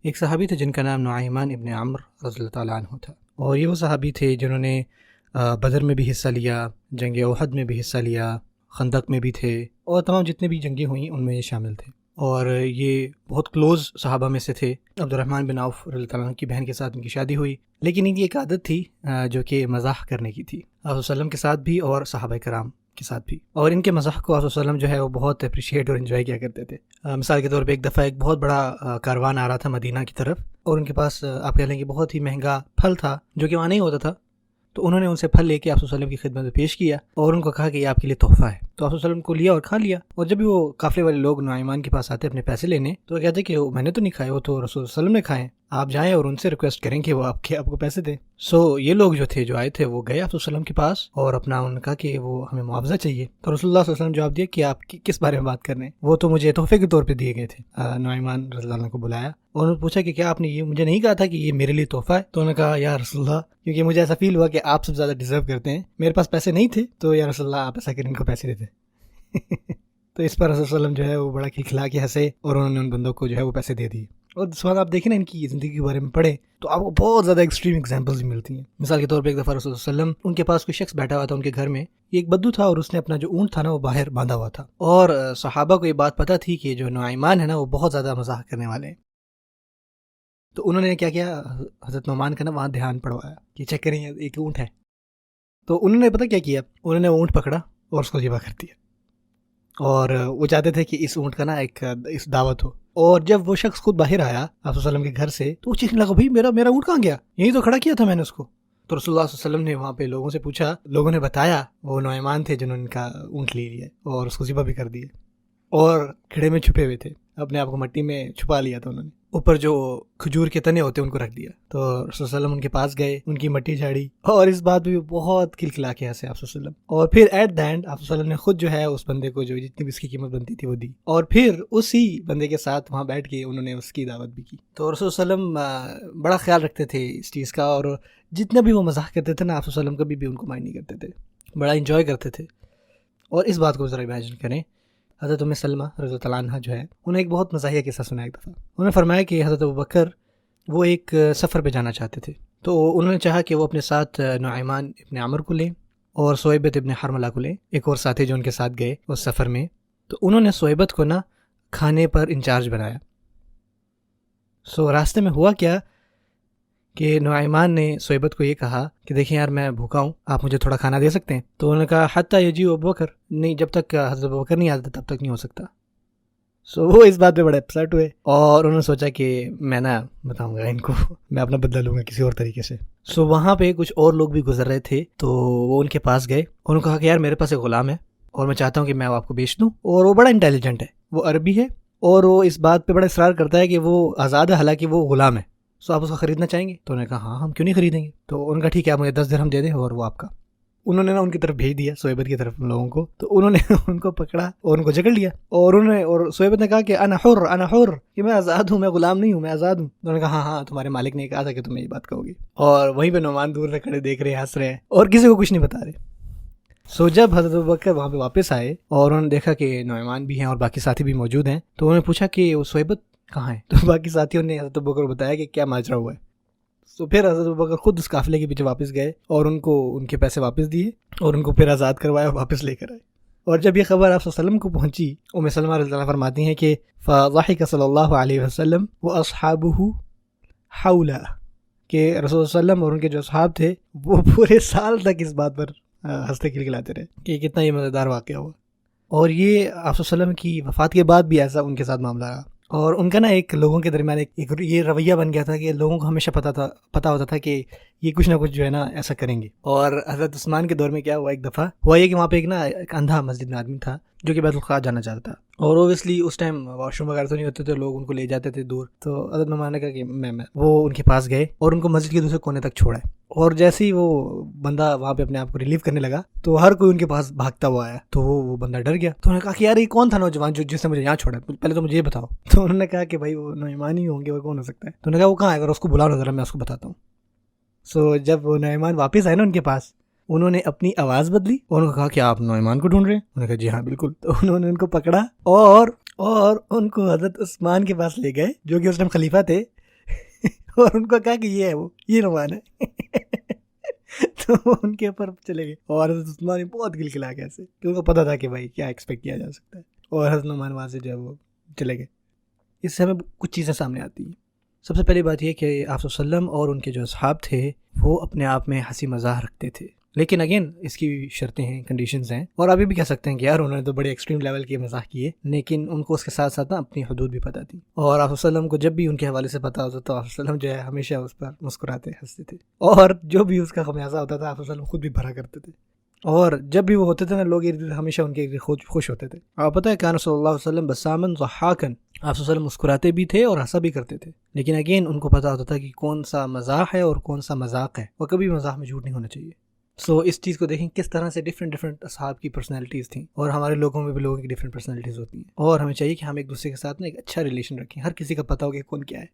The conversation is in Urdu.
ایک صحابی تھے جن کا نام نعیمان ابن عمرو رضی اللہ تعالیٰ عنہ تھا، اور یہ وہ صحابی تھے جنہوں نے بدر میں بھی حصہ لیا، جنگ احد میں بھی حصہ لیا، خندق میں بھی تھے، اور تمام جتنے بھی جنگیں ہوئیں ان میں یہ شامل تھے، اور یہ بہت کلوز صحابہ میں سے تھے۔ عبد الرحمن بن عوف رضی اللہ تعالیٰ عنہ کی بہن کے ساتھ ان کی شادی ہوئی، لیکن ان کی ایک عادت تھی جو کہ مزاح کرنے کی تھی، آپ صلی اللہ علیہ وسلم کے ساتھ بھی اور صحابہ کرام کے ساتھ بھی، اور ان کے مزاح کو آپ صلی اللہ علیہ وسلم جو ہے وہ بہت اپریشیٹ اور انجوائے کیا کرتے تھے۔ مثال کے طور پہ ایک دفعہ ایک بہت بڑا کاروان آ رہا تھا مدینہ کی طرف، اور ان کے پاس آپ کہہ لیں کہ بہت ہی مہنگا پھل تھا جو کہ وہاں نہیں ہوتا تھا، تو انہوں نے ان سے پھل لے کے آپ صلی اللہ علیہ وسلم کی خدمت میں پیش کیا اور ان کو کہا کہ یہ آپ کے لیے تحفہ ہے، تو آپ صلی اللہ علیہ وسلم کو لیا اور کھا لیا۔ اور جب بھی وہ قافلے والے لوگ نعیمان کے پاس آتے اپنے پیسے لینے، تو وہ کہتے کہ میں نے تو نہیں کھائے، وہ تو رسول صلی اللہ علیہ وسلم نے کھائے، آپ جائیں اور ان سے ریکویسٹ کریں کہ وہ آپ کو پیسے دیں۔ یہ لوگ جو تھے جو آئے تھے وہ گئے آپ صلی اللہ علیہ وسلم کے پاس اور اپنا انہوں نے کہا کہ وہ ہمیں معاوضہ چاہیے، تو رسول اللہ صلی اللہ علیہ وسلم جواب دیا کہ آپ کس بارے میں بات کر رہے ہیں، وہ تو مجھے تحفے کے طور پہ دیے گئے تھے۔ نعیمان رضی اللہ عنہ کو بلایا اور انہوں نے پوچھا کہ کیا آپ نے یہ مجھے نہیں کہا تھا کہ یہ میرے لیے تحفہ ہے؟ تو انہوں نے کہا یا رسول اللہ، کیونکہ مجھے ایسا فیل ہوا کہ آپ سب سے زیادہ ڈیزرو کرتے ہیں، میرے پاس پیسے نہیں تھے، تو یا رسول اللہ آپ ایسا کریں ان کو پیسے دیتے۔ تو اس پر رسول صلی اللہ علیہ وسلم جو ہے وہ بڑا کھلکھلا کے ہنسے اور انہوں نے ان بندوں کو جو ہے وہ پیسے دے دیے۔ اور سوال آپ دیکھیں نا ان کی زندگی کے بارے میں پڑھیں تو آپ کو بہت زیادہ ایکسٹریم ایگزامپلز بھی ملتی ہیں۔ مثال کے طور پہ ایک دفعہ رسول صلی اللہ علیہ وسلم ان کے پاس کوئی شخص بیٹھا ہوا تھا ان کے گھر میں، یہ ایک بدو تھا اور اس نے اپنا جو اونٹ تھا نا وہ باہر باندھا ہوا تھا، اور صحابہ کو یہ بات پتہ تھی کہ جو نعیمان ہے نا وہ بہت زیادہ مزاح کرنے والے ہیں، تو انہوں نے کیا کیا، حضرت نعمان کا نا وہاں دھیان پڑوایا کہ چیک کریں ایک اونٹ ہے، تو انہوں نے پتہ کیا کیا، انہوں نے وہ اونٹ پکڑا اور اس کو ذبح کر دیا، اور وہ چاہتے تھے کہ اس اونٹ کا نا ایک اس دعوت ہو۔ اور جب وہ شخص خود باہر آیا آپ صلی اللہ علیہ وسلم کے گھر سے، تو وہ چیخنے لگا بھائی میرا اونٹ کہاں گیا، یہی تو کھڑا کیا تھا میں نے اس کو۔ تو رسول اللہ صلی اللہ علیہ وسلم نے وہاں پہ لوگوں سے پوچھا، لوگوں نے بتایا وہ نعیمان تھے جنہوں نے ان کا اونٹ لے لیا اور اس کو ذبح بھی کر دیا، اور کھڑے میں چھپے ہوئے تھے، اپنے آپ کو مٹی میں چھپا لیا تھا انہوں نے، اوپر جو کھجور کے تنے ہوتے ہیں ان کو رکھ دیا۔ تو رسول اللہ صلی اللہ علیہ وسلم ان کے پاس گئے، ان کی مٹی جھاڑی، اور اس بات پہ بھی بہت کھلکھلا کے ہنسے آپ صلی اللہ علیہ وسلم، اور پھر ایٹ دا اینڈ آپ صلی اللہ علیہ وسلم نے خود جو ہے اس بندے کو جو جتنی بھی اس کی قیمت بنتی تھی وہ دی، اور پھر اسی بندے کے ساتھ وہاں بیٹھ کے انہوں نے اس کی دعوت بھی کی۔ تو رسول صلی اللہ علیہ وسلم بڑا خیال رکھتے تھے اس چیز کا، اور جتنا بھی وہ مزاح کرتے تھے نا آپ صلی اللہ علیہ وسلم کبھی بھی ان کو مائنڈ نہیں کرتے تھے، بڑا انجوائے کرتے تھے۔ اور اس بات کو ذرا امیجن کریں، حضرت ام سلمہ رضی اللہ تعالیٰ عنہ جو ہے انہیں ایک بہت مزاحیہ قصہ سنا ایک دفعہ، انہوں نے فرمایا کہ حضرت ابوبکر وہ ایک سفر پہ جانا چاہتے تھے، تو انہوں نے چاہا کہ وہ اپنے ساتھ نعیمان ابن عمرو کو لیں اور صہیبۃ ابن حرملہ کو لیں، ایک اور ساتھی جو ان کے ساتھ گئے اس سفر میں، تو انہوں نے صہیبت کو نا کھانے پر انچارج بنایا۔ راستے میں ہوا کیا کہ نعیمان نے صہیبت کو یہ کہا کہ دیکھیں یار میں بھوکا ہوں، آپ مجھے تھوڑا کھانا دے سکتے ہیں؟ تو انہوں نے کہا حتیٰ یجیء ابوبکر، نہیں جب تک حضرت ابوبکر نہیں آتا تب تک نہیں ہو سکتا۔ وہ اس بات پہ بڑے اپسیٹ ہوئے اور انہوں نے سوچا کہ میں نا بتاؤں گا ان کو، میں اپنا بدلہ لوں گا کسی اور طریقے سے۔ وہاں پہ کچھ اور لوگ بھی گزر رہے تھے، تو وہ ان کے پاس گئے، انہوں نے کہا کہ یار میرے پاس ایک غلام ہے اور میں چاہتا ہوں کہ میں آپ کو بیچ دوں، اور وہ بڑا انٹیلیجنٹ ہے، وہ عربی ہے اور وہ اس بات پہ بڑا اصرار کرتا ہے کہ وہ آزاد ہے حالانکہ وہ غلام ہے، آپ اس کو خریدنا چاہیں گے؟ تو انہوں نے کہا ہاں ہم کیوں نہیں خریدیں گے۔ تو ان کا ٹھیک ہے آپ مجھے 10 درہم دے دیں اور وہ آپ کا۔ انہوں نے نا ان کی طرف بھیج دیا صہیبت کی طرف ان لوگوں کو، تو انہوں نے ان کو پکڑا اور ان کو جکڑ لیا، اور صہیبت نے کہا کہ انا حر، کہ میں آزاد ہوں، میں غلام نہیں ہوں، میں آزاد ہوں۔ انہوں نے کہا ہاں تمہارے مالک نے کہا تھا کہ تم یہ بات کہو گی، اور وہیں پہ نعمان دور سے کھڑے دیکھ رہے ہیں، ہنس رہے ہیں اور کسی کو کچھ نہیں بتا رہے۔ جب حضرت ابوبکر وہاں پہ واپس آئے اور انہوں نے دیکھا کہ نعیمان بھی ہیں اور باقی ساتھی بھی موجود ہیں، تو انہوں نے پوچھا کہ وہ صہیبت کہاں ہے؟ تو باقی ساتھیوں نے حضرت ابوبکر کو بتایا کہ کیا ماجرا ہوا ہے۔ پھر حضرت ابوبکر خود اس قافلے کے پیچھے واپس گئے اور ان کو ان کے پیسے واپس دیے اور ان کو پھر آزاد کروایا اور واپس لے کر آئے۔ اور جب یہ خبر آپ صلی اللہ علیہ وسلم کو پہنچی، ام سلمہ رضی اللہ عنہا فرماتی ہیں کہ فضحک صلی اللہ علیہ وسلم واصحابہ حولہ، کہ رسول اللہ علیہ وسلم اور ان کے جو اصحاب تھے وہ پورے سال تک اس بات پر ہنستے کھلکھلاتے رہے کہ کتنا یہ مزیدار واقعہ ہوا۔ اور یہ آپ صلی اللہ علیہ وسلم کی وفات کے بعد بھی ایسا ان کے ساتھ معاملہ رہا، اور ان کا نا ایک لوگوں کے درمیان ایک یہ رویہ بن گیا تھا کہ لوگوں کو ہمیشہ پتا ہوتا تھا کہ یہ کچھ نہ کچھ جو ہے نا ایسا کریں گے۔ اور حضرت عثمان کے دور میں کیا ہوا، ایک دفعہ ہوا یہ کہ وہاں پہ ایک اندھا مسجد میں آدمی تھا جو کہ بیت الخلاء جانا چاہتا تھا، اور اوبیسلی اس ٹائم واش روم وغیرہ تو نہیں ہوتے تھے، لوگ ان کو لے جاتے تھے دور، تو حضرت نعمان نے کہا کہ میں وہ ان کے پاس گئے اور ان کو مسجد کے دوسرے کونے تک چھوڑا، اور جیسے ہی وہ بندہ وہاں پہ اپنے آپ کو ریلیو کرنے لگا تو ہر کوئی ان کے پاس بھاگتا ہوا آیا، تو وہ بندہ ڈر گیا، تو انہوں نے کہا کہ یار یہ کون تھا نوجوان جس نے مجھے یہاں چھوڑا، پہلے تو مجھے یہ بتاؤ۔ تو انہوں نے کہا کہ بھائی وہ نعیمان ہی ہوں گے، وہ کون ہو سکتا ہے؟ تو انہوں نے کہا وہ کہاں ہے، اگر اس کو بلاؤ نا ذرا میں اس کو بتاتا ہوں۔ جب وہ نعیمان واپس آئے نا ان کے پاس، انہوں نے اپنی آواز بدلی اور انہوں نے کہا کہ آپ نعیمان کو ڈھونڈ رہے ہیں؟ انہوں نے کہا جی ہاں بالکل۔ تو انہوں نے ان کو پکڑا اور ان کو حضرت عثمان کے پاس لے گئے جو کہ اس ٹائم خلیفہ تھے، اور ان کو کہا کہ یہ ہے وہ، یہ نعمان ہے تو وہ ان کے اوپر چلے گئے، اور حضرت عثمان بہت گلگلا گیا ایسے، کہ ان کو پتہ تھا کہ بھائی کیا ایکسپیکٹ کیا جا سکتا ہے، اور حضرت نعمان وہاں سے جو ہے وہ چلے گئے۔ اس سے ہمیں کچھ چیزیں سامنے آتی ہیں۔ سب سے پہلی بات یہ کہ آپ صلی اللہ علیہ وسلم اور ان کے جو اصحاب تھے وہ اپنے آپ میں ہنسی مزاح رکھتے تھے، لیکن اگین اس کی شرطیں ہیں، کنڈیشنز ہیں، اور ابھی بھی کہہ سکتے ہیں کہ یار انہوں نے تو بڑے ایکسٹریم لیول کے مزاح کیے، لیکن ان کو اس کے ساتھ ساتھ اپنی حدود بھی پتہ تھی، اور آپ صلی اللہ علیہ وسلم کو جب بھی ان کے حوالے سے پتہ ہوتا تو آپ صلی اللہ علیہ وسلم جو ہے ہمیشہ اس پر مسکراتے ہنستے تھے، اور جو بھی اس کا خمیازہ ہوتا تھا آپ صلی اللہ علیہ وسلم خود بھی بھرا کرتے تھے، اور جب بھی وہ ہوتے تھے نا لوگ ہمیشہ ان کے خوش ہوتے تھے۔ آپ پتہ ہے کان صلی اللہ علیہ وسلم بسامن ضحاکن، آپ صلی اللہ علیہ وسلم مسکراتے بھی تھے اور ہنسا بھی کرتے تھے، لیکن اگین ان کو پتہ ہوتا تھا کہ کون سا مزاح ہے اور کون سا مذاق ہے، اور کبھی مزاح میں جھوٹ نہیں ہونا چاہیے۔ اس چیز کو دیکھیں کس طرح سے ڈفرینٹ اصحاب کی پرسنالٹیز تھیں، اور ہمارے لوگوں میں بھی لوگوں کی ڈفرینٹ پرسنالٹیز ہوتی ہیں، اور ہمیں چاہیے کہ ہم ایک دوسرے کے ساتھ نا ایک اچھا ریلیشن رکھیں، ہر کسی کا پتہ ہو کہ کون کیا ہے۔